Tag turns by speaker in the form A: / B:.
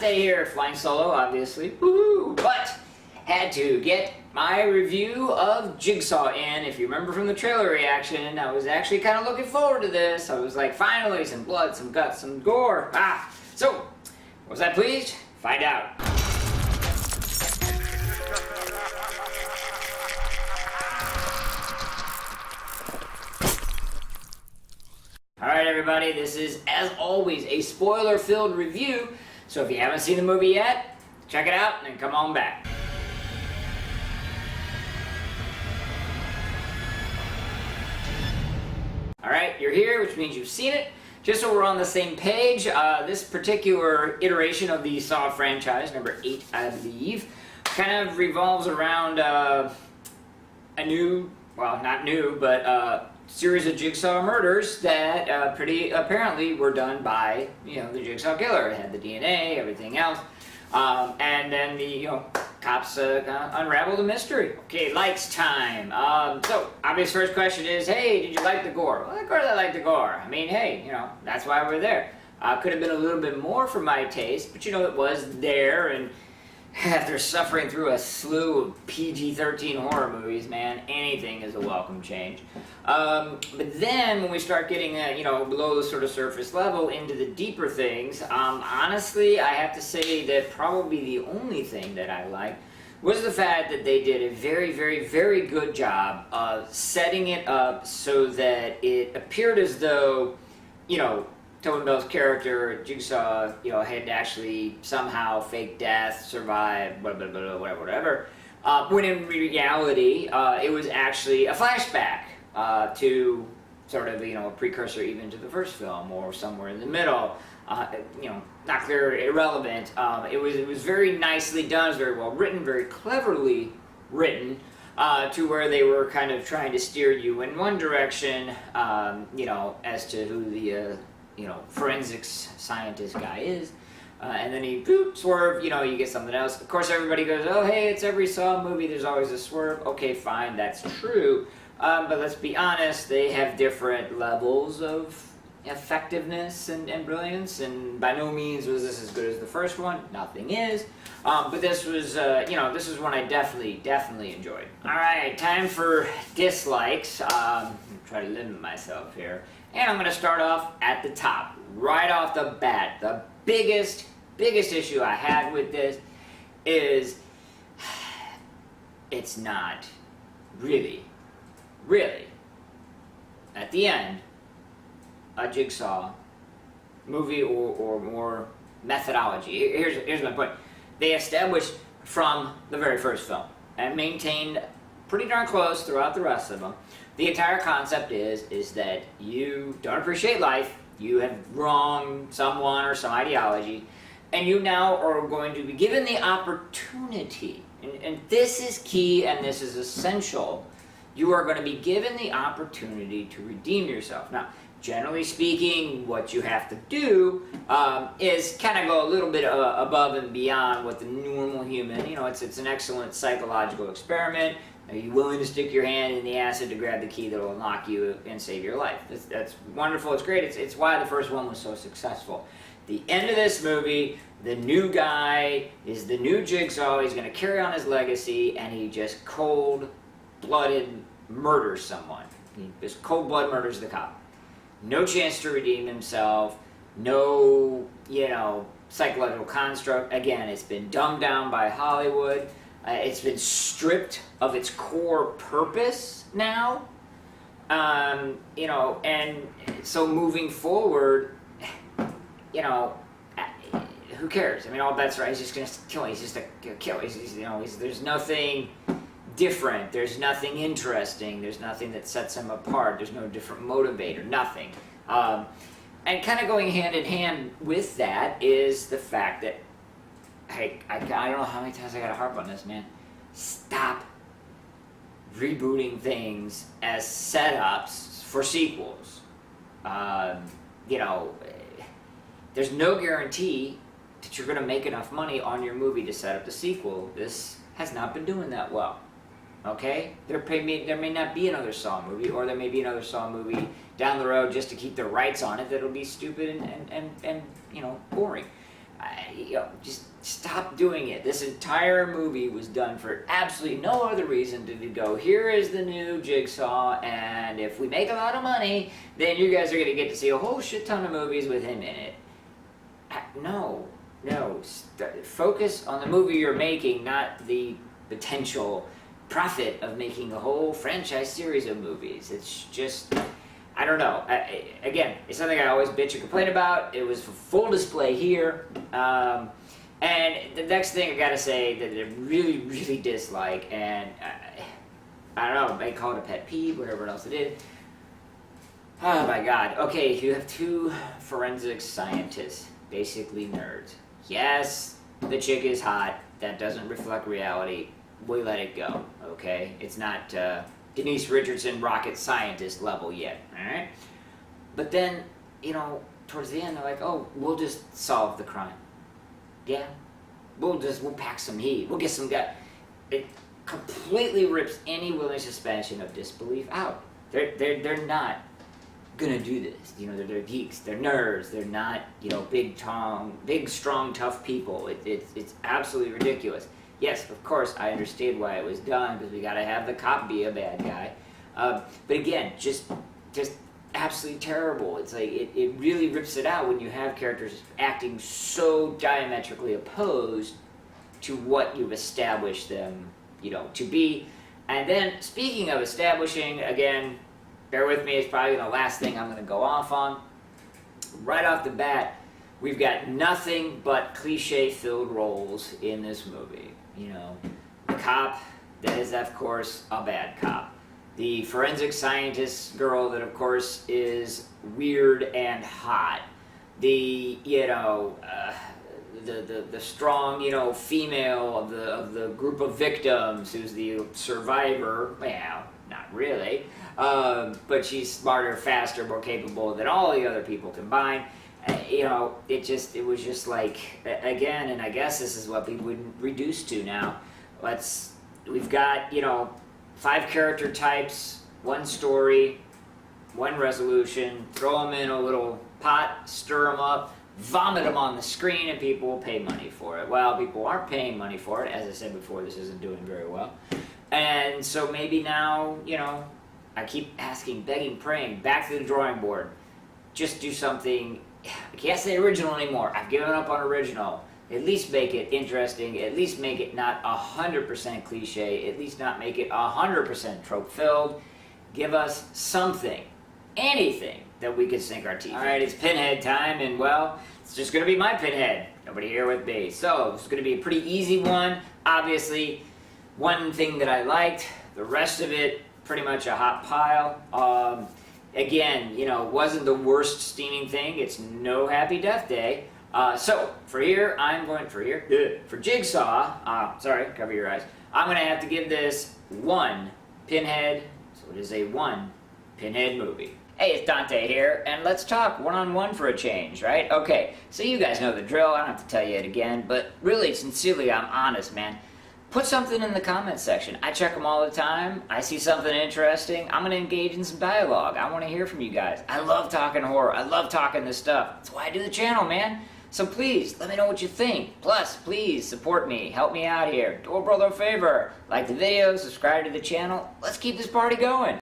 A: Dante here, flying solo, obviously. Woohoo! But had to get my review of Jigsaw in. If you remember from the trailer reaction, I was actually kind of looking forward to this. I was like, finally, some blood, some guts, some gore. So, was I pleased? Find out. Alright everybody, this is, as always, a spoiler-filled review, so if you haven't seen the movie yet, check it out and then come on back. Alright, you're here, which means you've seen it. Just so we're on the same page, this particular iteration of the Saw franchise, number 8 I believe, kind of revolves around a new, well not new, but series of Jigsaw murders that pretty apparently were done by, the Jigsaw killer. It had the DNA, everything else, and then the, cops unravel the mystery. Okay, likes time. So, obvious first question is, hey, did you like the gore? Well, of course I like the gore. I mean, hey, that's why we're there. Could have been a little bit more for my taste, but it was there, and after suffering through a slew of PG-13 horror movies, man, anything is a welcome change. But then when we start getting, below the sort of surface level into the deeper things, honestly, I have to say that probably the only thing that I liked was the fact that they did a very, very, very good job of setting it up so that it appeared as though, Tobin's character, Jigsaw, had actually somehow faked death, survived, whatever. When in reality, it was actually a flashback to sort of, a precursor even to the first film, or somewhere in the middle. Not clear, irrelevant. It was very nicely done, it was very well written, very cleverly written, to where they were kind of trying to steer you in one direction, as to who the forensics scientist guy is, and then he swerve, you get something else. Of course everybody goes, oh hey, it's every Saw movie, there's always a swerve. Okay, fine, that's true, but let's be honest, they have different levels of effectiveness and brilliance, and by no means was this as good as the first one. Nothing is, but this was, this is one I definitely enjoyed. Alright, time for dislikes. Try to limit myself here. And I'm going to start off at the top, right off the bat. The biggest issue I had with this is it's not really, at the end, a Jigsaw movie or more methodology. Here's my point. They established from the very first film and maintained pretty darn close throughout the rest of them. The entire concept is that you don't appreciate life, you have wronged someone or some ideology, and you now are going to be given the opportunity, and this is key and this is essential, you are going to be given the opportunity to redeem yourself. Now, generally speaking, what you have to do is kind of go a little bit above and beyond what the normal human, it's an excellent psychological experiment. Are you willing to stick your hand in the acid to grab the key that will unlock you and save your life? That's wonderful, it's great, it's why the first one was so successful. The end of this movie, the new guy is the new Jigsaw, he's going to carry on his legacy, and he just cold-blooded murders someone. He just cold-blood murders the cop. No chance to redeem himself, no, psychological construct. Again, it's been dumbed down by Hollywood. It's been stripped of its core purpose now, and so moving forward, who cares? I mean, all bets are, he's just gonna kill, he's just a kill, there's nothing different, there's nothing interesting, there's nothing that sets him apart, there's no different motivator, nothing. And kind of going hand in hand with that is the fact that, hey, I don't know how many times I gotta harp on this, man. Stop rebooting things as setups for sequels. There's no guarantee that you're gonna make enough money on your movie to set up the sequel. This has not been doing that well. Okay? There may not be another Saw movie, or there may be another Saw movie down the road just to keep the rights on it that'll be stupid and boring. just stop doing it. This entire movie was done for absolutely no other reason than to go, here is the new Jigsaw, and if we make a lot of money, then you guys are going to get to see a whole shit ton of movies with him in it. No. Focus on the movie you're making, not the potential profit of making a whole franchise series of movies. It's just, I don't know. Again, it's something I always bitch and complain about. It was for full display here. And the next thing I gotta say that I really, really dislike, and I don't know, I may call it a pet peeve, whatever else it is. Oh my god. Okay, you have two forensic scientists, basically nerds. Yes, the chick is hot. That doesn't reflect reality. We let it go, okay? It's not Denise Richardson rocket scientist level yet, alright? But then, towards the end, they're like, oh, we'll just solve the crime. Yeah, we'll pack some heat. We'll get some guy. It completely rips any willing suspension of disbelief out. They're not gonna do this. They're geeks. They're nerds. They're not big, strong, tough people. It's absolutely ridiculous. Yes, of course, I understand why it was done because we gotta have the cop be a bad guy. But again, just absolutely terrible. It's like it really rips it out when you have characters acting so diametrically opposed to what you've established them, to be. And then, speaking of establishing, again, bear with me, it's probably the last thing I'm going to go off on. Right off the bat, we've got nothing but cliche-filled roles in this movie. The cop, that is, of course, a bad cop. The forensic scientist girl that, of course, is weird and hot. The strong, female of the group of victims who's the survivor. Well, not really. But she's smarter, faster, more capable than all the other people combined. It was just like, again, and I guess this is what we would reduce to now. We've got, 5 character types, 1 story, 1 resolution, throw them in a little pot, stir them up, vomit them on the screen, and people will pay money for it. Well, people aren't paying money for it. As I said before, this isn't doing very well. And so maybe now, I keep asking, begging, praying, back to the drawing board. Just do something. I can't say original anymore. I've given up on original. At least make it interesting. At least make it not 100% cliche. At least not make it 100% trope-filled. Give us something, anything that we could sink our teeth in. All right, it's Pinhead time, and well, it's just going to be my Pinhead. Nobody here with me. So it's going to be a pretty easy one. Obviously, one thing that I liked. The rest of it, pretty much a hot pile. Again, wasn't the worst steaming thing. It's no Happy Death Day. So, for Jigsaw, sorry, cover your eyes. I'm going to have to give this 1 Pinhead, so it is a 1 Pinhead movie. Hey, it's Dante here, and let's talk one-on-one for a change, right? Okay, so you guys know the drill, I don't have to tell you it again, but really, sincerely, I'm honest, man. Put something in the comments section. I check them all the time. I see something interesting. I'm going to engage in some dialogue. I want to hear from you guys. I love talking horror. I love talking this stuff. That's why I do the channel, man. So please, let me know what you think. Plus, please support me. Help me out here. Do a brother a favor. Like the video, subscribe to the channel. Let's keep this party going.